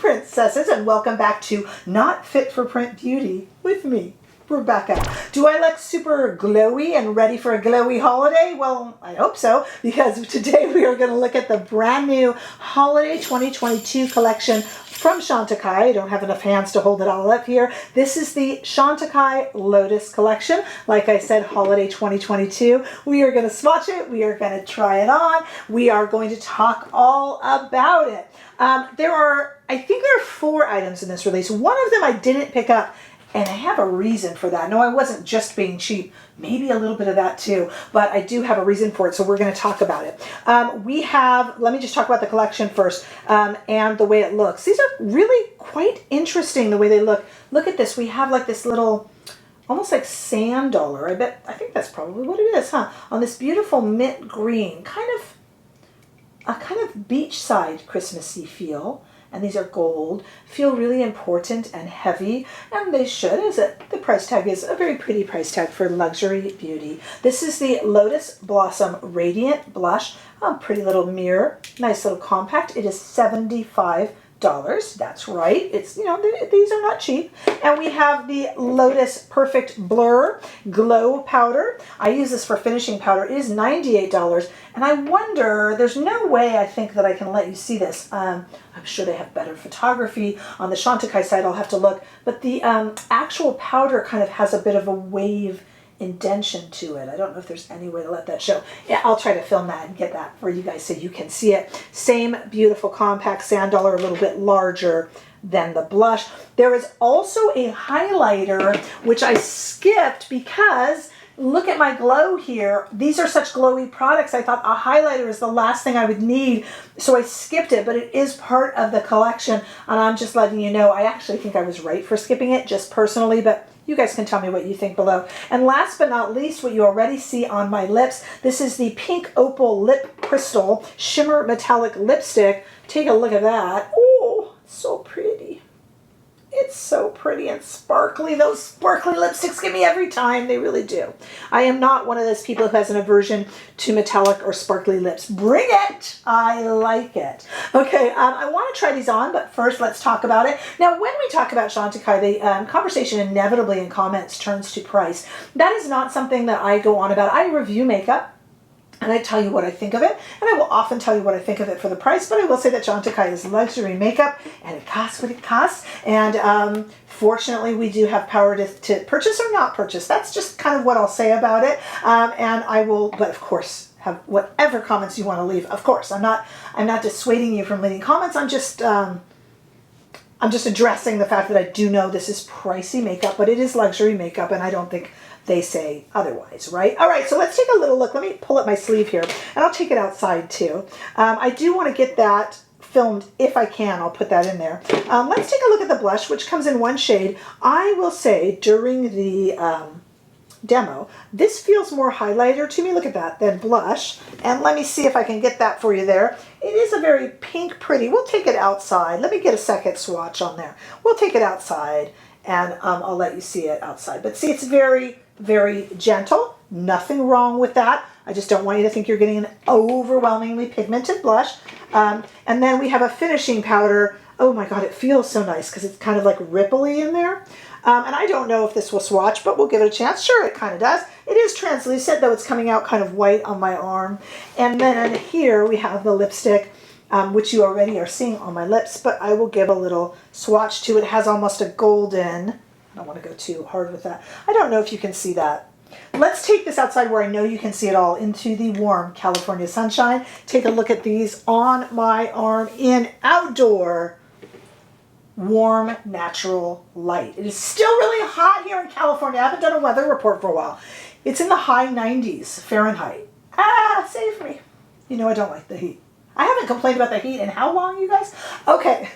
princesses, and welcome back to Not Fit for Print Beauty with me, Rebecca. Do I look super glowy and ready for a glowy holiday? Well, I hope so, because today we are going to look at the brand new Holiday 2022 collection from Chantecaille. I don't have enough hands to hold it all up here. This is the Chantecaille Lotus collection. Like I said, Holiday 2022. We are going to swatch it. We are going to try it on. We are going to talk all about it. I think there are 4 items in this release. One of them I didn't pick up, and I have a reason for that. No, I wasn't just being cheap. Maybe a little bit of that too, but I do have a reason for it, so we're going to talk about it. Let me just talk about the collection first, and the way it looks. These are really quite interesting, the way they look. Look at this. We have like this little, almost like sand dollar. I think that's probably what it is, huh? On this beautiful mint green, kind of beachside Christmassy feel. And these are gold, feel really important and heavy, and they should, as the price tag is a very pretty price tag for luxury beauty. This is the Lotus Blossom Radiant Blush, a pretty little mirror, nice little compact. It is $75. That's right. It's, these are not cheap. And we have the Lotus Perfect Blur Glow Powder. I use this for finishing powder. It is $98. And I wonder, there's no way I think that I can let you see this. I'm sure they have better photography on the Chantecaille side. I'll have to look. But the actual powder kind of has a bit of a wave indention to it. I don't know if there's any way to let that show. Yeah, I'll try to film that and get that for you guys so you can see it. Same beautiful compact sand dollar, a little bit larger than the blush. There is also a highlighter, which I skipped because look at my glow here. These are such glowy products. I thought a highlighter is the last thing I would need, so I skipped it, but it is part of the collection, and I'm just letting you know, I actually think I was right for skipping it, just personally, but you guys can tell me what you think below. And last but not least, what you already see on my lips, this is the Pink Opal Lip Crystal Shimmer Metallic Lipstick. Take a look at that. Oh, so pretty. It's so pretty and sparkly. Those sparkly lipsticks get me every time. They really do. I am not one of those people who has an aversion to metallic or sparkly lips. Bring it. I like it. Okay, I want to try these on, but first let's talk about it. Now, when we talk about Chantecaille, the conversation inevitably in comments turns to price. That is not something that I go on about. I review makeup, and I tell you what I think of it, and I will often tell you what I think of it for the price, but I will say that Chantecaille is luxury makeup, and it costs what it costs, and fortunately we do have power to purchase or not purchase. That's just kind of what I'll say about it, and I will, but of course, have whatever comments you want to leave. Of course, I'm not dissuading you from leaving comments. I'm just addressing the fact that I do know this is pricey makeup, but it is luxury makeup, and I don't think they say otherwise, right? All right, so let's take a little look. Let me pull up my sleeve here, and I'll take it outside too. I do want to get that filmed if I can. I'll put that in there. Let's take a look at the blush, which comes in one shade. I will say during the demo, this feels more highlighter to me, look at that, than blush. And let me see if I can get that for you there. It is a very pink, pretty. We'll take it outside. Let me get a second swatch on there. We'll take it outside, and I'll let you see it outside. But see, it's very, very gentle. Nothing wrong with that. I just don't want you to think you're getting an overwhelmingly pigmented blush. And then we have a finishing powder. Oh my God, it feels so nice because it's kind of like ripply in there. And I don't know if this will swatch, but we'll give it a chance. Sure, it kind of does. It is translucent, though it's coming out kind of white on my arm. And then here we have the lipstick, which you already are seeing on my lips, but I will give a little swatch to it. It has almost a golden, I don't want to go too hard with that. I don't know if you can see that. Let's take this outside where I know you can see it all, into the warm California sunshine. Take a look at these on my arm in outdoor warm natural light. It is still really hot here in California. I haven't done a weather report for a while. It's in the high 90s Fahrenheit. Save me. You know I don't like the heat. I haven't complained about the heat in how long, you guys? Okay.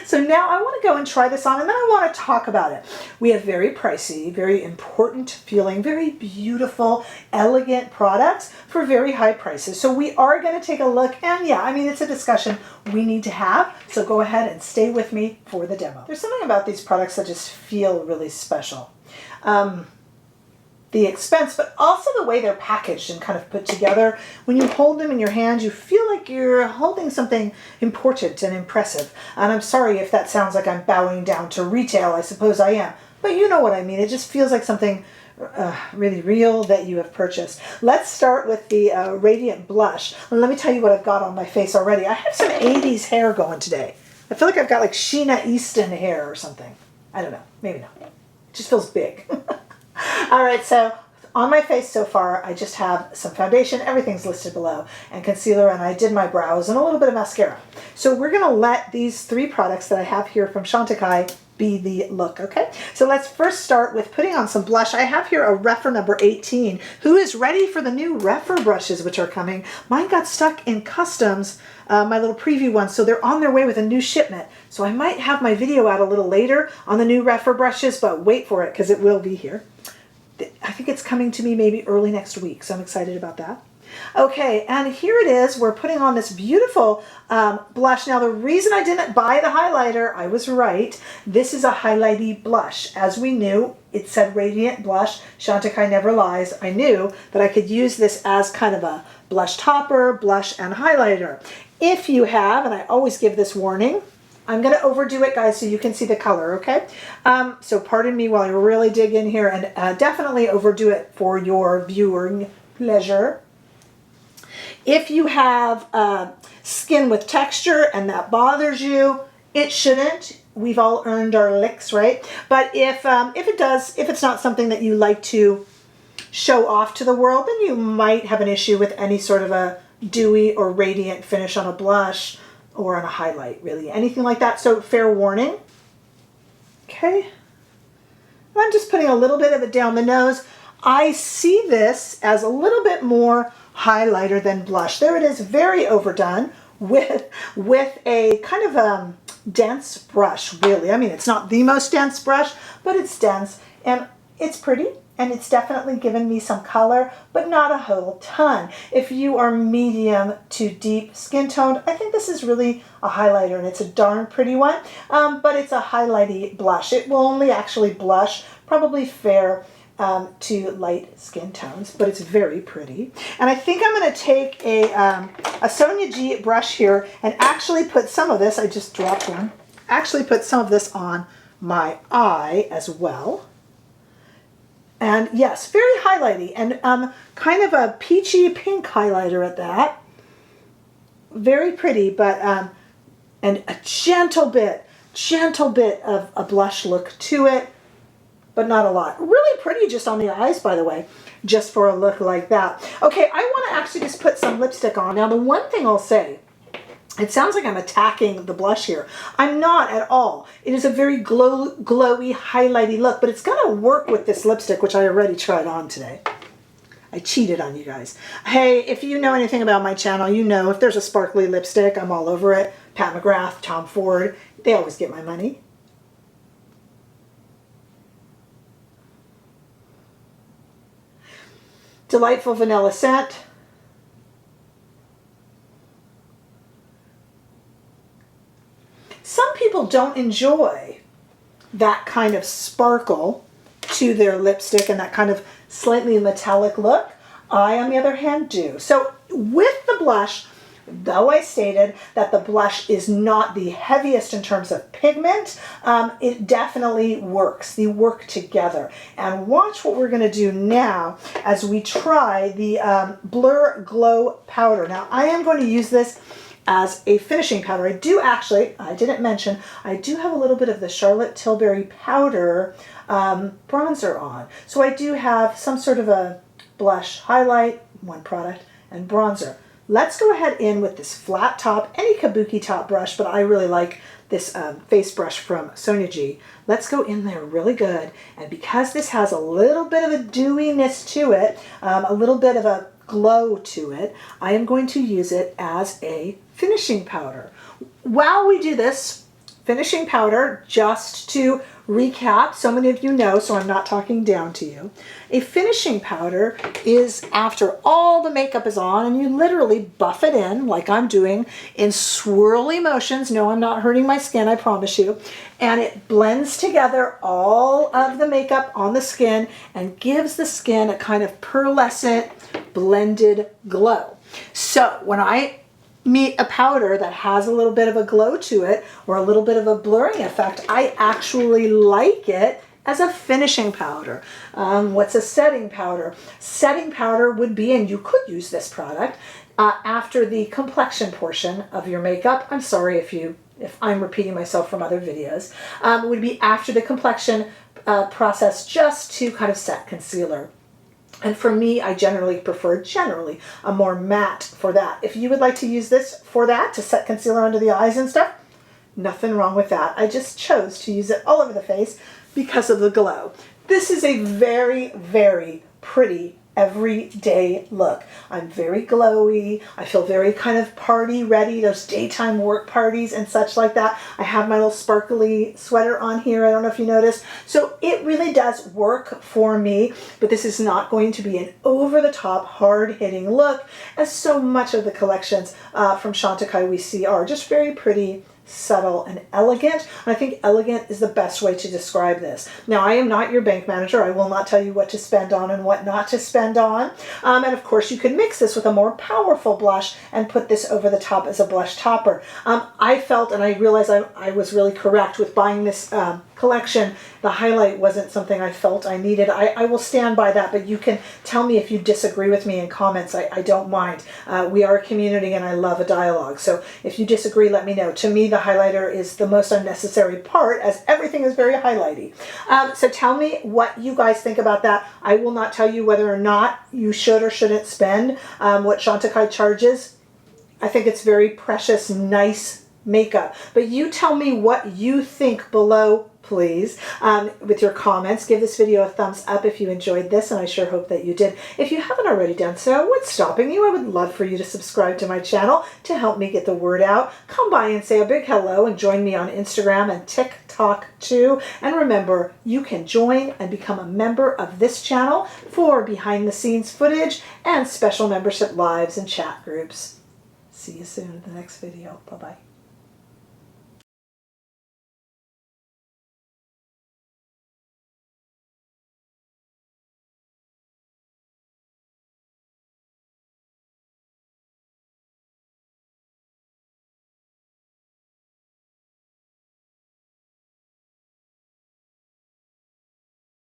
So now I want to go and try this on, and then I want to talk about it. We have very pricey, very important feeling, very beautiful, elegant products for very high prices. So we are going to take a look, and yeah, I mean, it's a discussion we need to have. So go ahead and stay with me for the demo. There's something about these products that just feel really special. the expense, but also the way they're packaged and kind of put together. When you hold them in your hand, you feel like you're holding something important and impressive. And I'm sorry if that sounds like I'm bowing down to retail. I suppose I am. But you know what I mean. It just feels like something really real that you have purchased. Let's start with the Radiant Blush. And let me tell you what I've got on my face already. I have some 80s hair going today. I feel like I've got like Sheena Easton hair or something. I don't know. Maybe not. It just feels big. All right, so on my face so far, I just have some foundation. Everything's listed below. And concealer, and I did my brows, and a little bit of mascara. So we're going to let these 3 products that I have here from Chantecaille be the look, okay? So let's first start with putting on some blush. I have here a Rephr number 18. Who is ready for the new Rephr brushes which are coming? Mine got stuck in customs, my little preview ones, so they're on their way with a new shipment. So I might have my video out a little later on the new Rephr brushes, but wait for it because it will be here. I think it's coming to me maybe early next week, so I'm excited about that. Okay, and here it is. We're putting on this beautiful blush. Now, the reason I didn't buy the highlighter, I was right. This is a highlighty blush. As we knew, it said Radiant Blush. Chantecaille never lies. I knew that I could use this as kind of a blush topper, blush, and highlighter. If you have, and I always give this warning, I'm going to overdo it, guys, so you can see the color, okay? So pardon me while I really dig in here, and definitely overdo it for your viewing pleasure. If you have skin with texture and that bothers you, it shouldn't. We've all earned our licks, right? But if it does, if it's not something that you like to show off to the world, then you might have an issue with any sort of a dewy or radiant finish on a blush or on a highlight, really. Anything like that. So fair warning. Okay. I'm just putting a little bit of it down the nose. I see this as a little bit more highlighter than blush. There it is, very overdone with a kind of dense brush, really. I mean, it's not the most dense brush, but it's dense and it's pretty. And it's definitely given me some color, but not a whole ton. If you are medium to deep skin toned, I think this is really a highlighter, and it's a darn pretty one, but it's a highlighty blush. It will only actually blush, probably fair to light skin tones, but it's very pretty. And I think I'm going to take a Sonia G brush here and actually put some of this, I just dropped one, actually put some of this on my eye as well. And yes, very highlighty and kind of a peachy pink highlighter at that. Very pretty, but and a gentle bit of a blush look to it, but not a lot. Really pretty just on the eyes, by the way, just for a look like that. Okay, I want to actually just put some lipstick on. Now, the one thing I'll say, it sounds like I'm attacking the blush here. I'm not at all. It is a very glowy, highlighty look, but it's going to work with this lipstick, which I already tried on today. I cheated on you guys. Hey, if you know anything about my channel, you know if there's a sparkly lipstick, I'm all over it. Pat McGrath, Tom Ford, they always get my money. Delightful vanilla scent. Some people don't enjoy that kind of sparkle to their lipstick and that kind of slightly metallic look. I, on the other hand, do. So with the blush, though I stated that the blush is not the heaviest in terms of pigment, it definitely works. They work together. And watch what we're going to do now as we try the Blur Glow Powder. Now, I am going to use this as a finishing powder. I do actually, I didn't mention, I do have a little bit of the Charlotte Tilbury powder bronzer on. So I do have some sort of a blush, highlight, one product, and bronzer. Let's go ahead in with this flat top, any kabuki top brush, but I really like this face brush from Sonia G. Let's go in there really good. And because this has a little bit of a dewiness to it, a little bit of a glow to it, I am going to use it as a finishing powder. While we do this, finishing powder, just to recap, so many of you know, so I'm not talking down to you. A finishing powder is after all the makeup is on and you literally buff it in, like I'm doing, in swirly motions. No, I'm not hurting my skin, I promise you. And it blends together all of the makeup on the skin and gives the skin a kind of pearlescent, blended glow. So when I meet a powder that has a little bit of a glow to it or a little bit of a blurring effect, I actually like it as a finishing powder. What's a setting powder? Setting powder would be, and you could use this product after the complexion portion of your makeup. I'm sorry if I'm repeating myself from other videos. Would be after the complexion process, just to kind of set concealer. And for me, I generally prefer a more matte for that. If you would like to use this for that, to set concealer under the eyes and stuff, nothing wrong with that. I just chose to use it all over the face because of the glow. This is a very, very pretty everyday look. I'm very glowy. I feel very kind of party ready, those daytime work parties and such like that. I have my little sparkly sweater on here. I don't know if you noticed. So it really does work for me, but this is not going to be an over-the-top, hard-hitting look, as so much of the collections from Chantecaille we see are just very pretty, subtle, and elegant. And I think elegant is the best way to describe this. Now, I am not your bank manager. I will not tell you what to spend on and what not to spend on. And of course, you can mix this with a more powerful blush and put this over the top as a blush topper. I felt, and I realized I was really correct with buying this collection. The highlight wasn't something I felt I needed. I will stand by that, but you can tell me if you disagree with me in comments. I don't mind. We are a community and I love a dialogue. So if you disagree, let me know. To me, the highlighter is the most unnecessary part, as everything is very highlighty. So tell me what you guys think about that. I will not tell you whether or not you should or shouldn't spend what Chantecaille charges. I think it's very precious, nice makeup. But you tell me what you think below, please, with your comments. Give this video a thumbs up if you enjoyed this, and I sure hope that you did. If you haven't already done so, what's stopping you? I would love for you to subscribe to my channel to help me get the word out. Come by and say a big hello and join me on Instagram and TikTok too. And remember, you can join and become a member of this channel for behind the scenes footage and special membership lives and chat groups. See you soon in the next video. Bye-bye.